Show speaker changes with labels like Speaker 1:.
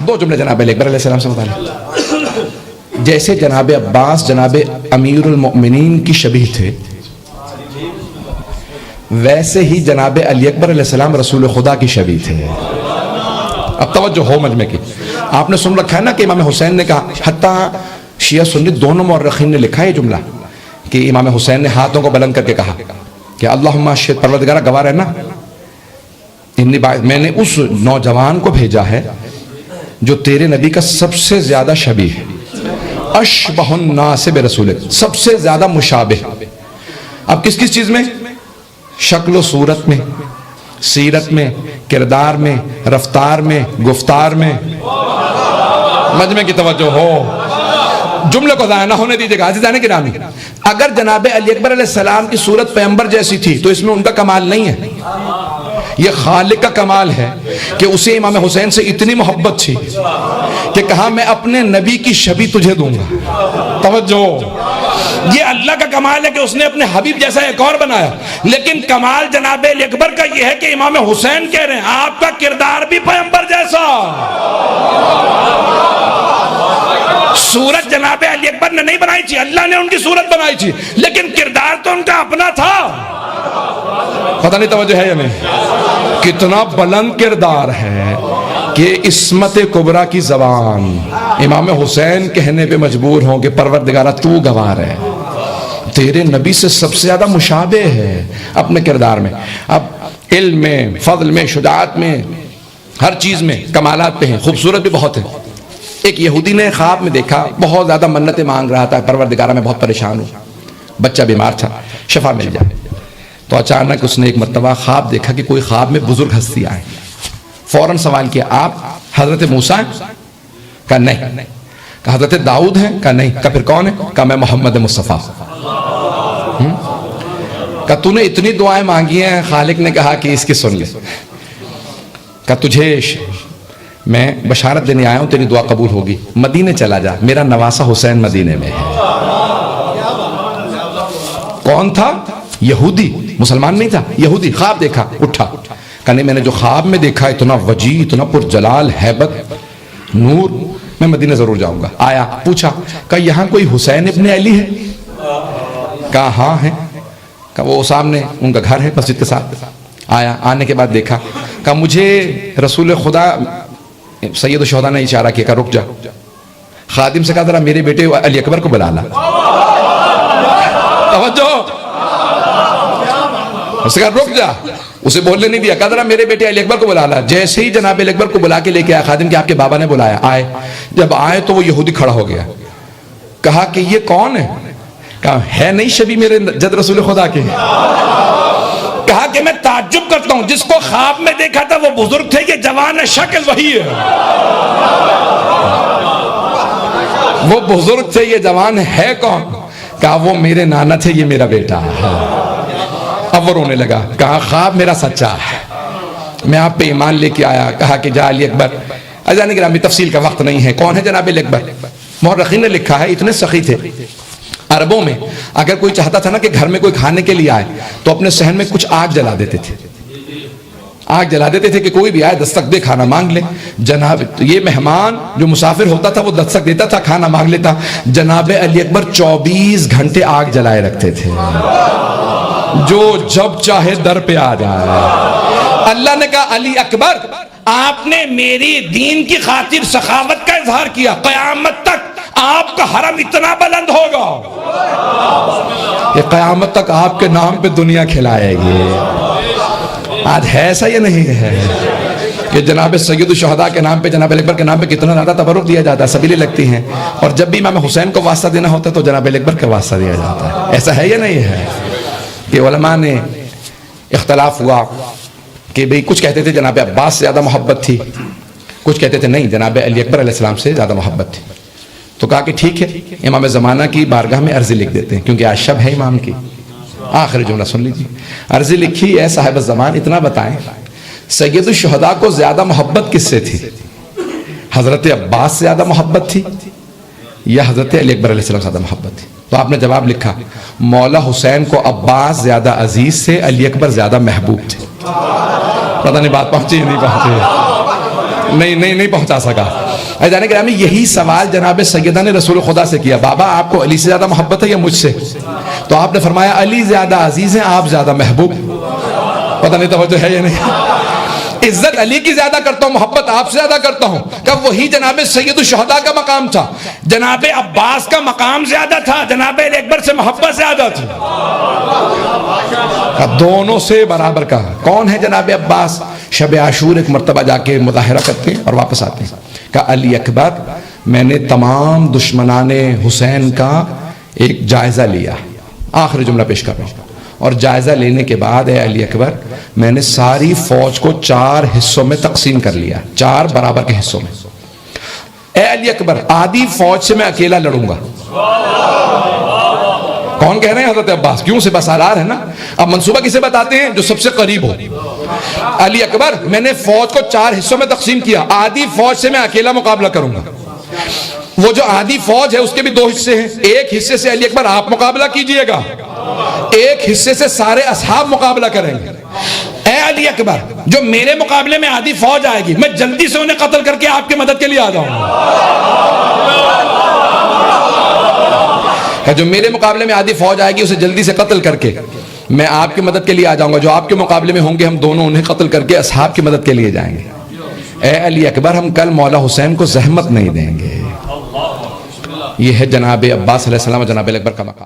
Speaker 1: دو جملے جناب علی اکبر علیہ السلام سے متعلق. جیسے جناب عباس جناب امیر المؤمنین کی شبیہ تھے، ویسے ہی جناب علی اکبر علیہ السلام رسول خدا کی شبیہ تھے. اب توجہ ہو مجمع کی. آپ نے سن رکھا ہے نا کہ امام حسین نے کہا، حتیٰ شیعہ سنی دونوں مورخین نے لکھا ہے یہ جملہ کہ امام حسین نے ہاتھوں کو بلند کر کے کہا کہ اللہم اشہد، پروردگارہ گواہ رہنا، میں نے اس نوجوان کو بھیجا ہے جو تیرے نبی کا سب سے زیادہ شبیہ ہے، اشبہ الناس برسولک، سب سے زیادہ مشابہ. اب کس کس چیز میں؟ شکل و صورت میں، سیرت میں، کردار میں، رفتار میں، گفتار میں. مجمع کی توجہ ہو، جملے کو ضائع نہ ہونے دیجیے گا. عزیزان گرامی، اگر جناب علی اکبر علیہ السلام کی صورت پیغمبر جیسی تھی تو اس میں ان کا کمال نہیں ہے، یہ خالق کا کمال ہے کہ اسے امام حسین سے اتنی محبت تھی کہ کہا میں اپنے نبی کی شبیہ تجھے دوں گا. توجہ، یہ اللہ کا کمال ہے کہ اس نے اپنے حبیب جیسا ایک اور بنایا. لیکن کمال جناب علی اکبر کا یہ ہے کہ امام حسین کہہ رہے ہیں آپ کا کردار بھی پیغمبر جیسا. صورت جناب علی اکبر نے نہیں بنائی تھی، اللہ نے ان کی صورت بنائی تھی، لیکن کردار تو ان کا اپنا تھا. پتہ نہیں توجہ ہے یا نہیں؟ کتنا بلند کردار ہے کہ عصمت کبریٰ کی زبان امام حسین کہنے پہ مجبور ہوں کہ پروردگارہ تو گواہ ہے، تیرے نبی سے سب سے زیادہ مشابہ ہے اپنے کردار میں. اب علم میں، فضل میں، شجاعت میں، ہر چیز میں کمالات پہ ہیں، خوبصورت بھی بہت ہے. ایک یہودی نے خواب میں دیکھا، بہت زیادہ منتیں مانگ رہا تھا، پروردگارہ میں بہت پریشان ہوں، بچہ بیمار تھا، شفا مل جائے. تو اچانک اس نے ایک مرتبہ خواب دیکھا کہ کوئی خواب میں بزرگ ہستی آئے. فوراً سوال کیا، آپ حضرت موسیٰ ہیں؟ کہا نہیں. کہا حضرت داؤد ہیں؟ کہا نہیں. کہا پھر کون ہے؟ کہا میں محمد مصطفیٰ. کہا تو نے اتنی دعائیں مانگی ہیں، خالق نے کہا کہ اس کی سن لے. کہا تجھے میں بشارت دینے آیا ہوں، تیری دعا قبول ہوگی، مدینے چلا جا، میرا نواسہ حسین مدینے میں ہے. کون تھا؟ یہودی، مسلمان نہیں تھا، یہودی. خواب دیکھا، اٹھا، کہا نہیں میں نے جو خواب میں دیکھا اتنا وجیہ، اتنا پرجلال، ہیبت، نور، میں مدینہ ضرور جاؤں گا. آیا، پوچھا، کہا یہاں کوئی حسین ابن علی ہے؟ کہا ہاں ہے. کہا وہ سامنے ان کا گھر ہے مسجد کے ساتھ. آیا، آنے کے بعد دیکھا، کہا مجھے رسول خدا سید الشہداء نے اشارہ کیا، کہا رک جا. خادم سے کہا ذرا میرے بیٹے علی اکبر کو بلا لا. توجہ، اس نے کہا رک جا، اسے بولنے نہیں دیا. کہا ذرا میرے بیٹے علی اکبر کو بلا لا. جیسے ہی جناب علی اکبر کو بلا کے لے کے آیا خادم کہ آپ کے بابا نے بلایا. آئے، جب آئے تو وہ یہودی کھڑا ہو گیا. کہا کہ یہ کون ہے؟ کہا ہے نہیں شبیہ میرے جد رسول خدا کے. کہا کہ میں تعجب کرتا ہوں، جس کو خواب میں دیکھا تھا وہ بزرگ تھے، یہ جوان شکل وہی ہے. وہ بزرگ تھے، یہ جوان ہے کون؟ کہا وہ میرے نانا تھے، یہ میرا بیٹا ہے. اب وہ رونے لگا. کہا خواب میرا سچا ہے، میں آپ پہ ایمان لے کے آیا. کہا کہ جا علی اکبر. عزیزان گرامی، تفصیل کا وقت نہیں ہے. کون ہے جناب علی اکبر؟ مورخین نے لکھا ہے اتنے سخی تھے، عربوں میں اگر کوئی چاہتا تھا نا کہ گھر میں کوئی کھانے کے لیے آئے تو اپنے صحن میں کچھ آگ جلا دیتے تھے. آگ جلا دیتے تھے کہ کوئی بھی آئے دستک دے، کھانا مانگ لے. جناب یہ مہمان جو مسافر ہوتا تھا وہ دستک دیتا تھا، کھانا مانگ لیتا. جناب علی اکبر 24 گھنٹے آگ جلائے رکھتے تھے، جو جب چاہے در پہ آ جائے. اللہ نے کہا علی اکبر آپ نے میری دین کی خاطر سخاوت کا اظہار کیا، قیامت تک آپ کا حرم اتنا بلند ہوگا کہ قیامت تک آپ کے نام پہ دنیا کھلائے گی. آج ہے ایسا یا نہیں ہے کہ جناب سید الشہداء کے نام پہ، جناب علی اکبر کے نام پہ کتنا زیادہ تبرک دیا جاتا ہے، سبیلیں لگتی ہیں. اور جب بھی امام حسین کو واسطہ دینا ہوتا ہے تو جناب علی اکبر کا واسطہ دیا جاتا ہے. ایسا ہے یا نہیں ہے کہ علماء نے اختلاف ہوا کہ بھئی کچھ کہتے تھے جناب عباس سے زیادہ محبت تھی، کچھ کہتے تھے نہیں جناب علی اکبر علیہ السلام سے زیادہ محبت تھی. تو کہا کہ ٹھیک ہے، امام زمانہ کی بارگاہ میں عرضی لکھ دیتے ہیں کیونکہ آج شب ہے امام کی. آخری جملہ سن لیجیے. عرضی لکھی اے صاحب الزمان اتنا بتائیں سید الشہداء کو زیادہ محبت کس سے تھی؟ حضرت عباس سے زیادہ محبت تھی یا حضرت علی اکبر علیہ السلام سے زیادہ محبت تھی؟ تو آپ نے جواب لکھا مولا حسین کو عباس زیادہ عزیز سے، علی اکبر زیادہ محبوب تھے. پتہ نہیں بات پہنچی یا نہیں پہنچی. نہیں پہنچا سکا. عزیزان گرامی یہی سوال جناب سیدہ نے رسول خدا سے کیا, بابا آپ کو علی سے زیادہ محبت ہے یا مجھ سے؟ تو آپ نے فرمایا علی زیادہ عزیز ہیں, آپ زیادہ محبوب. پتہ نہیں توجہ ہے یا نہیں. عزت علی کی زیادہ کرتا ہوں, محبت آپ سے زیادہ کرتا ہوں. کہ وہی جناب سید الشہداء کا مقام تھا, جناب عباس کا مقام زیادہ تھا, جناب علی اکبر سے محبت زیادہ تھی. دونوں سے برابر کہا. کون ہے جناب عباس؟ شب عاشور ایک مرتبہ جا کے مظاہرہ کرتے ہیں اور واپس آتے ہیں. کہا علی اکبر میں نے تمام دشمنان حسین کا ایک جائزہ لیا. آخری جملہ پیش کر رہا ہوں. اور جائزہ لینے کے بعد اے علی اکبر میں نے ساری فوج کو 4 حصوں میں تقسیم کر لیا, 4 برابر کے حصوں میں. اے علی اکبر آدھی فوج سے میں اکیلا لڑوں گا. کون کہہ رہے ہیں؟ حضرت عباس. کیوں؟ سے بسالار ہے نا. اب منصوبہ کسے بتاتے ہیں؟ جو سب سے قریب ہو. علی اکبر میں نے فوج کو 4 حصوں میں تقسیم کیا, آدھی فوج سے میں اکیلا مقابلہ کروں گا. وہ جو آدھی فوج ہے اس کے بھی 2 حصے ہیں. ایک حصے سے علی اکبر آپ مقابلہ کیجئے گا, ایک حصے سے سارے اصحاب مقابلہ کریں گے. اے علی اکبر جو میرے مقابلے میں آدھی فوج آئے گی میں جلدی سے انہیں قتل کر کے آپ کی مدد کے لیے آ جاؤں گا. جو میرے مقابلے میں آدھی فوج آئے گی اسے جلدی سے قتل کر کے میں آپ کی مدد کے لیے آ جاؤں گا. جو آپ کے مقابلے میں ہوں گے ہم دونوں انہیں قتل کر کے اصحاب کی مدد کے لیے جائیں گے. اے علی اکبر ہم کل مولا حسین کو زحمت نہیں دیں گے. یہ ہے جناب عباس علیہ السلام اور جناب علی اکبر کا مقام.